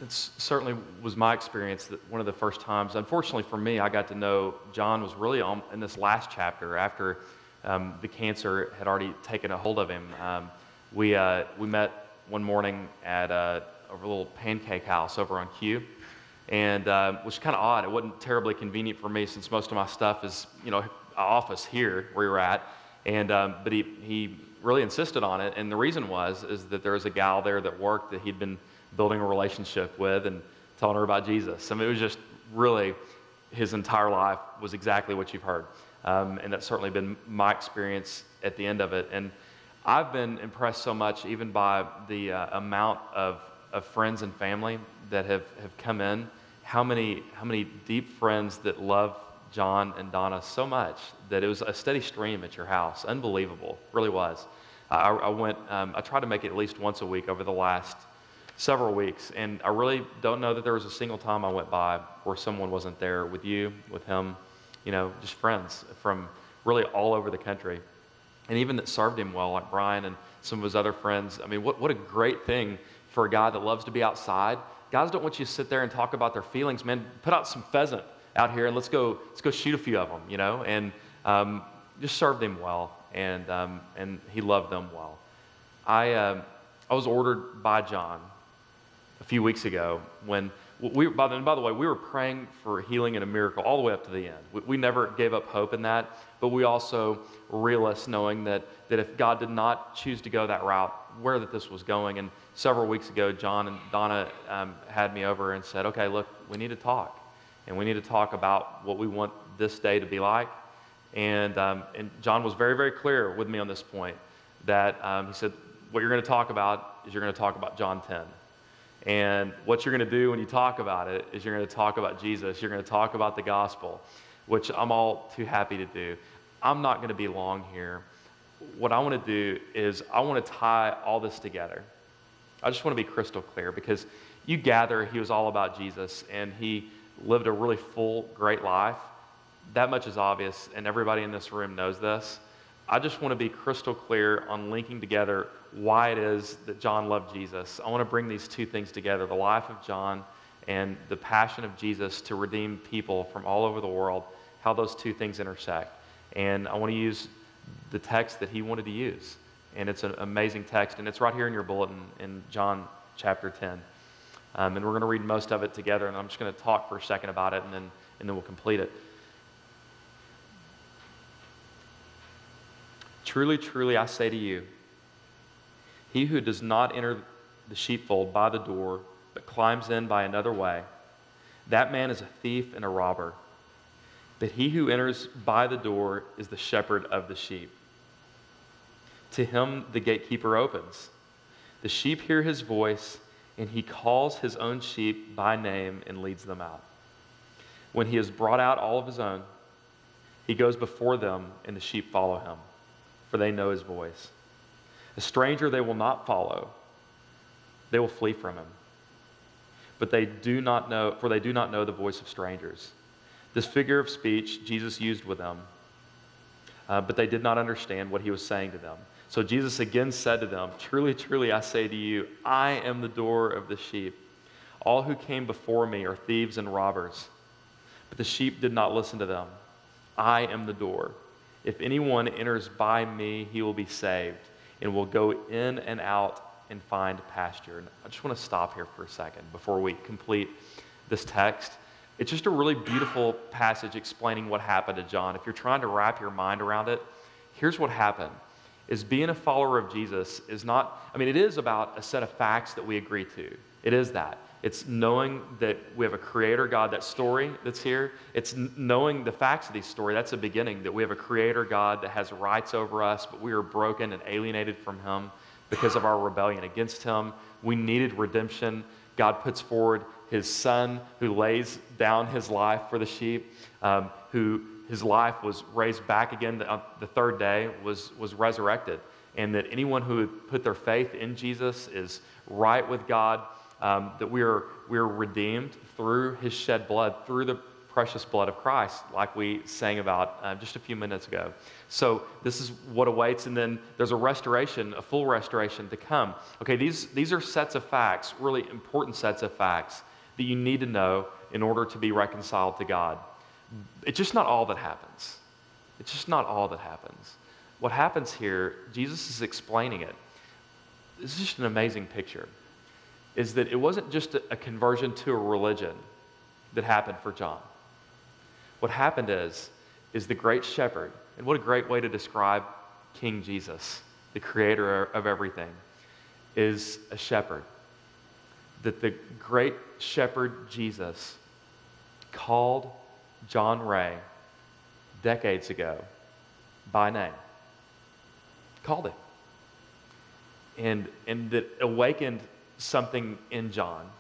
It certainly was my experience that one of the first times, unfortunately for me, I got to know John was really in this last chapter after the cancer had already taken a hold of him. We met one morning at a little pancake house over on Q, and which is kind of odd. It wasn't terribly convenient for me since most of my stuff is, office here where you're at. And but he really insisted on it, and the reason is that there was a gal there that worked that he'd been building a relationship with and telling her about Jesus. I mean, it was just really his entire life was exactly what you've heard, and that's certainly been my experience at the end of it. And I've been impressed so much, even by the amount of friends and family that have come in. How many deep friends that love John and Donna so much that it was a steady stream at your house. Unbelievable, really was. I tried to make it at least once a week over the last several weeks, and I really don't know that there was a single time I went by where someone wasn't there with you, with him, just friends from really all over the country, and even that served him well, like Brian and some of his other friends. I mean, what a great thing for a guy that loves to be outside. Guys don't want you to sit there and talk about their feelings, man. Put out some pheasant out here and let's go shoot a few of them, and just served him well, and he loved them well. I was ordered by John a few weeks ago when by the way, we were praying for healing and a miracle all the way up to the end. We never gave up hope in that, but we also were realists, knowing that if God did not choose to go that route, where that this was going. And several weeks ago, John and Donna had me over and said, okay, look, we need to talk. And we need to talk about what we want this day to be like. And John was very, very clear with me on this point, that he said, what you're going to talk about is you're going to talk about John 10. And what you're going to do when you talk about it is you're going to talk about Jesus. You're going to talk about the gospel, which I'm all too happy to do. I'm not going to be long here. What I want to do is I want to tie all this together. I just want to be crystal clear, because you gather he was all about Jesus, and he lived a really full, great life. That much is obvious, and everybody in this room knows this. I just want to be crystal clear on linking together why it is that John loved Jesus. I want to bring these two things together, the life of John and the passion of Jesus to redeem people from all over the world, how those two things intersect. And I want to use the text that he wanted to use. And it's an amazing text, and it's right here in your bulletin in John chapter 10. And we're going to read most of it together, and I'm just going to talk for a second about it, and then we'll complete it. Truly, truly, I say to you, he who does not enter the sheepfold by the door, but climbs in by another way, that man is a thief and a robber. But he who enters by the door is the shepherd of the sheep. To him the gatekeeper opens. The sheep hear his voice, and he calls his own sheep by name and leads them out. When he has brought out all of his own, he goes before them, and the sheep follow him, for they know his voice. A stranger they will not follow. They will flee from him. But they do not know, for they do not know the voice of strangers. This figure of speech Jesus used with them, but they did not understand what he was saying to them. So Jesus again said to them, truly, truly, I say to you, I am the door of the sheep. All who came before me are thieves and robbers, but the sheep did not listen to them. I am the door. If anyone enters by me, he will be saved, and will go in and out and find pasture. And I just want to stop here for a second before we complete this text. It's just a really beautiful passage explaining what happened to John. If you're trying to wrap your mind around it, here's what happened. Is being a follower of Jesus is not, it is about a set of facts that we agree to. It is that. It's knowing that we have a creator God, that story that's here. It's knowing the facts of these story. That's a beginning, that we have a creator God that has rights over us, but we are broken and alienated from him because of our rebellion against him. We needed redemption. God puts forward his son who lays down his life for the sheep, who his life was raised back again the third day, was resurrected, and that anyone who would put their faith in Jesus is right with God, that we are redeemed through his shed blood, through the precious blood of Christ, like we sang about just a few minutes ago. So this is what awaits, and then there's a restoration, a full restoration to come. Okay, these are sets of facts, really important sets of facts that you need to know in order to be reconciled to God. It's just not all that happens. It's just not all that happens. What happens here, Jesus is explaining it. This is just an amazing picture, is that it wasn't just a conversion to a religion that happened for John. What happened is the great shepherd, and what a great way to describe King Jesus, the creator of everything, is a shepherd. That the great shepherd Jesus called John Ray decades ago by name. Called him. And that awakened something in John